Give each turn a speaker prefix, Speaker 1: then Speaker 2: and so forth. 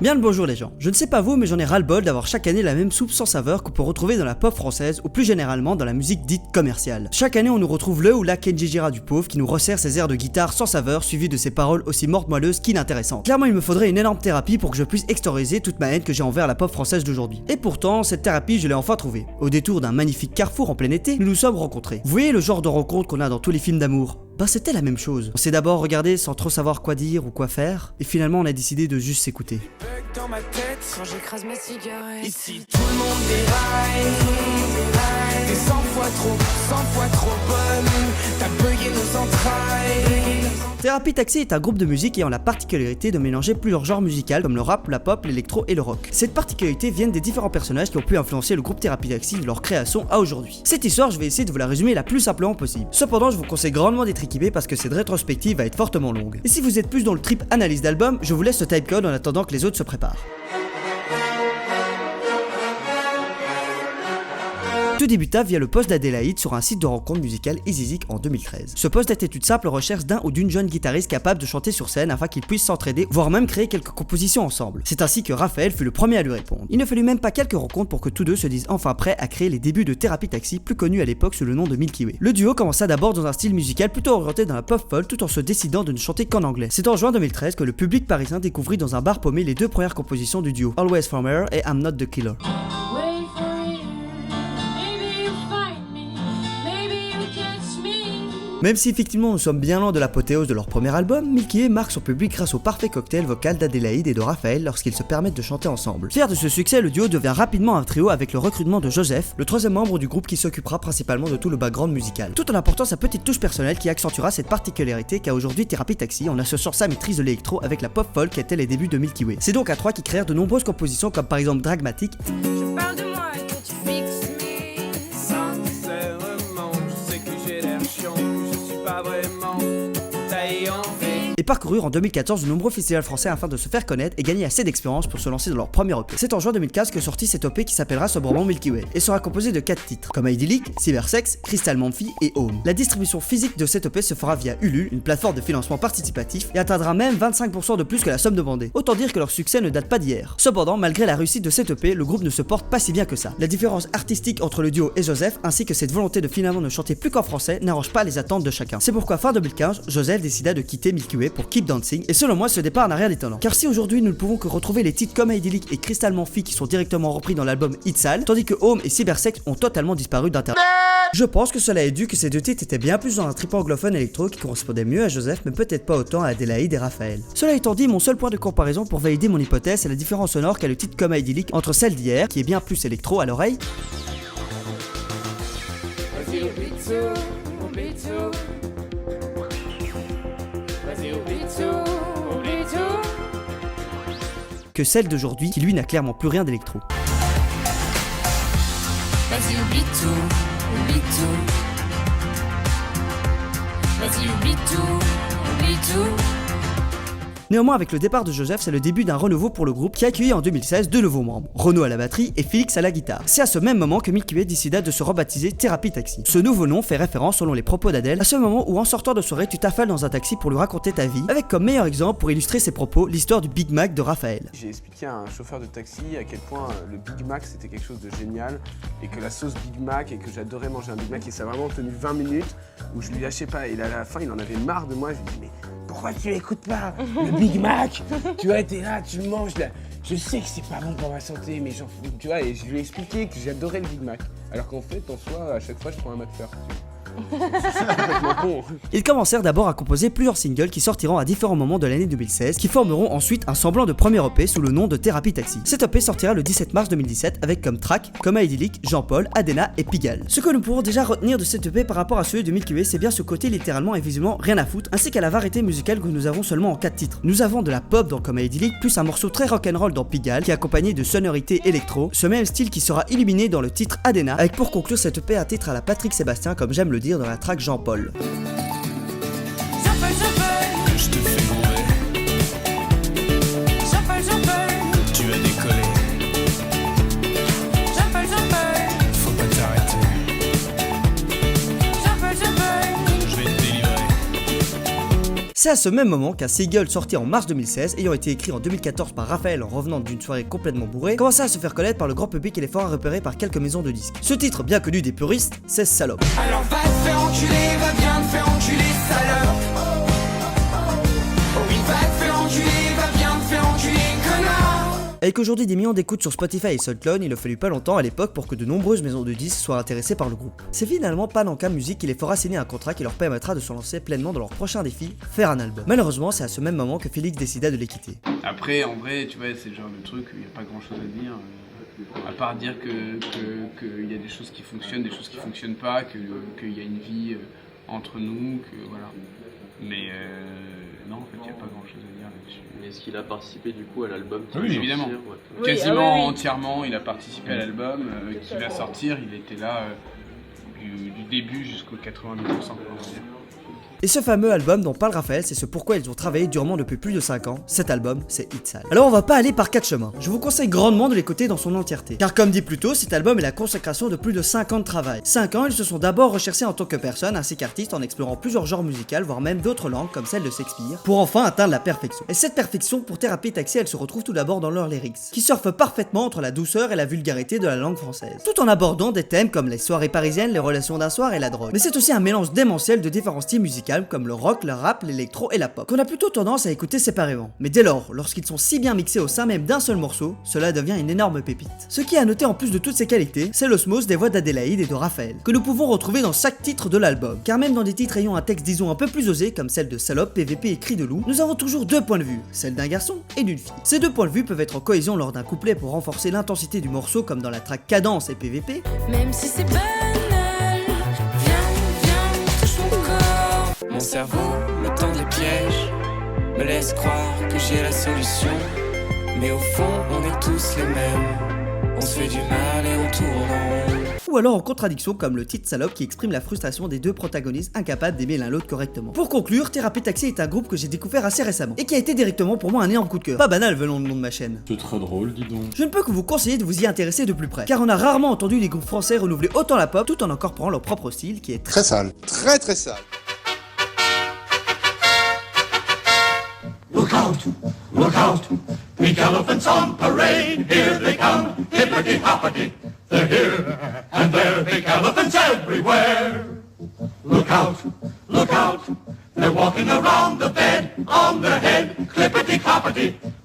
Speaker 1: Bien le bonjour les gens, je ne sais pas vous mais j'en ai ras-le-bol d'avoir chaque année la même soupe sans saveur qu'on peut retrouver dans la pop française ou plus généralement dans la musique dite commerciale. Chaque année on nous retrouve le ou la Kenji Girac du pauvre qui nous resserre ses airs de guitare sans saveur suivis de ses paroles aussi mortes-moelleuses qu'inintéressantes. Clairement il me faudrait une énorme thérapie pour que je puisse extérioriser toute ma haine que j'ai envers la pop française d'aujourd'hui. Et pourtant cette thérapie je l'ai enfin trouvée. Au détour d'un magnifique carrefour en plein été, nous nous sommes rencontrés. Vous voyez le genre de rencontre qu'on a dans tous les films d'amour? Ben c'était la même chose. On s'est d'abord regardé sans trop savoir quoi dire ou quoi faire, et finalement on a décidé de juste s'écouter.
Speaker 2: Dans ma tête, quand j'écrase ma cigarette. Ici tout le monde déraille. T'es 100 fois trop bonne. T'as bugué nos entrailles.
Speaker 1: Thérapie Taxi est un groupe de musique ayant la particularité de mélanger plusieurs genres musicaux comme le rap, la pop, l'électro et le rock. Cette particularité vient des différents personnages qui ont pu influencer le groupe Thérapie Taxi de leur création à aujourd'hui. Cette histoire, je vais essayer de vous la résumer la plus simplement possible. Cependant, je vous conseille grandement d'être équipé parce que cette rétrospective va être fortement longue. Et si vous êtes plus dans le trip analyse d'album, je vous laisse ce timecode en attendant que les autres se préparent. Tout débuta via le post d'Adélaïde sur un site de rencontre musicale Easyzik en 2013. Ce post était une simple recherche d'un ou d'une jeune guitariste capable de chanter sur scène afin qu'ils puissent s'entraider, voire même créer quelques compositions ensemble. C'est ainsi que Raphaël fut le premier à lui répondre. Il ne fallut même pas quelques rencontres pour que tous deux se disent enfin prêts à créer les débuts de Thérapie Taxi, plus connu à l'époque sous le nom de Milky Way. Le duo commença d'abord dans un style musical plutôt orienté dans la pop folk tout en se décidant de ne chanter qu'en anglais. C'est en juin 2013 que le public parisien découvrit dans un bar paumé les deux premières compositions du duo, Always From Her et I'm Not The Killer. Même si effectivement nous sommes bien loin de l'apothéose de leur premier album, Milky Way marque son public grâce au parfait cocktail vocal d'Adélaïde et de Raphaël lorsqu'ils se permettent de chanter ensemble. Fier de ce succès, le duo devient rapidement un trio avec le recrutement de Joseph, le troisième membre du groupe qui s'occupera principalement de tout le background musical, tout en apportant sa petite touche personnelle qui accentuera cette particularité qu'a aujourd'hui Thérapie Taxi en associant sa maîtrise de l'électro avec la pop folk qui était les débuts de Milky Way. C'est donc à trois qui créèrent de nombreuses compositions comme par exemple Dragmatic.
Speaker 2: Je parle de moi et que tu fixes mes sincèrement, je sais que j'ai l'air chiant, je suis pas vraiment taillé en V.
Speaker 1: Et parcoururent en 2014 de nombreux festivals français afin de se faire connaître et gagner assez d'expérience pour se lancer dans leur premier EP. C'est en juin 2015 que sortit cet EP qui s'appellera sobrement Milky Way et sera composé de 4 titres, comme Idyllic, Cybersex, Crystal Monfy et Home. La distribution physique de cet EP se fera via Ulule, une plateforme de financement participatif, et atteindra même 25% de plus que la somme demandée. Autant dire que leur succès ne date pas d'hier. Cependant, malgré la réussite de cet EP, le groupe ne se porte pas si bien que ça. La différence artistique entre le duo et Joseph, ainsi que cette volonté de finalement ne chanter plus qu'en français, n'arrange pas les attentes de chacun. C'est pourquoi fin 2015, Joseph décida de quitter Milky Way pour Keep Dancing. Et selon moi, ce départ n'a rien d'étonnant. Car si aujourd'hui nous ne pouvons que retrouver les titres comme Idyllic et Crystal Monfy qui sont directement repris dans l'album Itzal, tandis que Home et Cybersex ont totalement disparu d'internet. Je pense que cela est dû que ces deux titres étaient bien plus dans un trip anglophone électro qui correspondait mieux à Joseph, mais peut-être pas autant à Adélaïde et Raphaël. Cela étant dit, mon seul point de comparaison pour valider mon hypothèse, c'est la différence sonore qu'a le titre comme Idyllic entre celle d'hier, qui est bien plus électro à l'oreille,
Speaker 2: Vas-y, oublie tout, oublie tout. Vas-y, oublie tout, oublie tout.
Speaker 1: que celle d'aujourd'hui, qui lui n'a clairement plus rien d'électro.
Speaker 2: Vas-y, oublie tout, oublie tout. Vas-y, oublie tout, oublie tout.
Speaker 1: Néanmoins, avec le départ de Joseph, c'est le début d'un renouveau pour le groupe qui a accueilli en 2016 deux nouveaux membres, Renaud à la batterie et Félix à la guitare. C'est à ce même moment que Milky Way décida de se rebaptiser Thérapie Taxi. Ce nouveau nom fait référence, selon les propos d'Adèle, à ce moment où en sortant de soirée tu t'affales dans un taxi pour lui raconter ta vie, avec comme meilleur exemple pour illustrer ses propos l'histoire du Big Mac de Raphaël.
Speaker 3: J'ai expliqué à un chauffeur de taxi à quel point le Big Mac c'était quelque chose de génial et que la sauce Big Mac et que j'adorais manger un Big Mac et ça a vraiment tenu 20 minutes où je lui lâchais pas et à la fin il en avait marre de moi, je lui dis mais pourquoi tu écoutes pas le Big Mac? Tu vois, t'es là, tu le manges là. Je sais que c'est pas bon pour ma santé, mais j'en fous, tu vois, et je lui ai expliqué que j'adorais le Big Mac. Alors qu'en fait, en soi, à chaque fois, je prends un McFlurry. C'est complètement con.
Speaker 1: Ils commencèrent d'abord à composer plusieurs singles qui sortiront à différents moments de l'année 2016, qui formeront ensuite un semblant de premier EP sous le nom de Thérapie Taxi. Cet EP sortira le 17 mars 2017 avec comme track Coma Idyllic, Jean-Paul, Adena et Pigalle. Ce que nous pourrons déjà retenir de cet EP par rapport à celui de Milky Way, c'est bien ce côté littéralement et visuellement rien à foutre, ainsi qu'à la variété musicale que nous avons seulement en 4 titres. Nous avons de la pop dans Coma Idyllic, plus un morceau très rock'n'roll dans Pigalle, qui est accompagné de sonorités électro, ce même style qui sera illuminé dans le titre Adena, avec pour conclure cet EP un titre à la Patrick Sébastien, comme j'aime le dire dans la track Jean-Paul.
Speaker 4: Je te fais gronder. Tu as décollé. Faut pas t'arrêter. Je vais te délivrer.
Speaker 1: C'est à ce même moment qu'un single sorti en mars 2016, ayant été écrit en 2014 par Raphaël en revenant d'une soirée complètement bourrée, commença à se faire connaître par le grand public et les fort repéré par quelques maisons de disques. Ce titre, bien connu des puristes, c'est Salope.
Speaker 2: Alors va te faire enculer, va bien te faire enculer, salope. Oui, va te faire enculer, va bien te faire enculer, connard.
Speaker 1: Avec aujourd'hui des millions d'écoutes sur Spotify et SoundCloud, il ne fallut pas longtemps à l'époque pour que de nombreuses maisons de disques soient intéressées par le groupe. C'est finalement Panenka Music qui les fera signer un contrat qui leur permettra de se lancer pleinement dans leur prochain défi, faire un album. Malheureusement, c'est à ce même moment que Félix décida de les quitter.
Speaker 3: Après, en vrai, tu vois, c'est le genre de truc où il n'y a pas grand chose à dire. À part dire qu'il y a des choses qui fonctionnent, des choses qui fonctionnent pas, qu'il y a une vie entre nous, que voilà. Mais non, en fait, il n'y a pas grand chose à dire là-dessus.
Speaker 5: Est-ce qu'il a participé du coup à l'album qui
Speaker 3: Oui,
Speaker 5: va
Speaker 3: évidemment.
Speaker 5: sortir, ouais.
Speaker 6: Oui,
Speaker 3: Quasiment
Speaker 6: oui.
Speaker 3: entièrement, il a participé à l'album qui va sortir. Il était là du début jusqu'au 90%, on va dire.
Speaker 1: Et ce fameux album dont parle Raphaël, c'est ce pourquoi ils ont travaillé durement depuis plus de 5 ans. Cet album, c'est Itzal. Alors on va pas aller par 4 chemins. Je vous conseille grandement de l'écouter dans son entièreté. Car comme dit plus tôt, cet album est la consécration de plus de 5 ans de travail. 5 ans, ils se sont d'abord recherchés en tant que personne ainsi qu'artistes en explorant plusieurs genres musicaux, voire même d'autres langues comme celle de Shakespeare, pour enfin atteindre la perfection. Et cette perfection pour Thérapie Taxi, elle se retrouve tout d'abord dans leurs lyrics, qui surfent parfaitement entre la douceur et la vulgarité de la langue française, tout en abordant des thèmes comme les soirées parisiennes, les relations d'un soir et la drogue. Mais c'est aussi un mélange démentiel de différents styles musicaux comme le rock, le rap, l'électro et la pop, qu'on a plutôt tendance à écouter séparément. Mais dès lors, lorsqu'ils sont si bien mixés au sein même d'un seul morceau, cela devient une énorme pépite. Ce qui est à noter en plus de toutes ces qualités, c'est l'osmose des voix d'Adélaïde et de Raphaël, que nous pouvons retrouver dans chaque titre de l'album. Car même dans des titres ayant un texte disons un peu plus osé, comme celle de Salope, PVP et Cri de loup, nous avons toujours deux points de vue, celle d'un garçon et d'une fille. Ces deux points de vue peuvent être en cohésion lors d'un couplet pour renforcer l'intensité du morceau comme dans la track Cadence et PVP,
Speaker 6: Même si c'est banal, viens, touche mon corps.
Speaker 2: Mon cerveau me tend des pièges, me laisse croire que j'ai la solution. Mais au fond, on est tous les mêmes. On se fait du mal et on tourne en rond.
Speaker 1: ou alors en contradiction comme le titre Salope qui exprime la frustration des deux protagonistes incapables d'aimer l'un l'autre correctement. Pour conclure, Thérapie Taxi est un groupe que j'ai découvert assez récemment et qui a été directement pour moi un énorme coup de cœur. Pas banal venant le nom de ma chaîne.
Speaker 7: C'est très drôle, dis donc.
Speaker 1: Je ne peux que vous conseiller de vous y intéresser de plus près, car on a rarement entendu les groupes français renouveler autant la pop tout en incorporant leur propre style qui est très
Speaker 8: Très sale. Très très sale.
Speaker 9: Look out, look out, pink elephants on parade, here they come, hippity-hoppity, they're here, and there are pink elephants everywhere. Look out, they're walking around the bed, on their head, clippity-cloppity,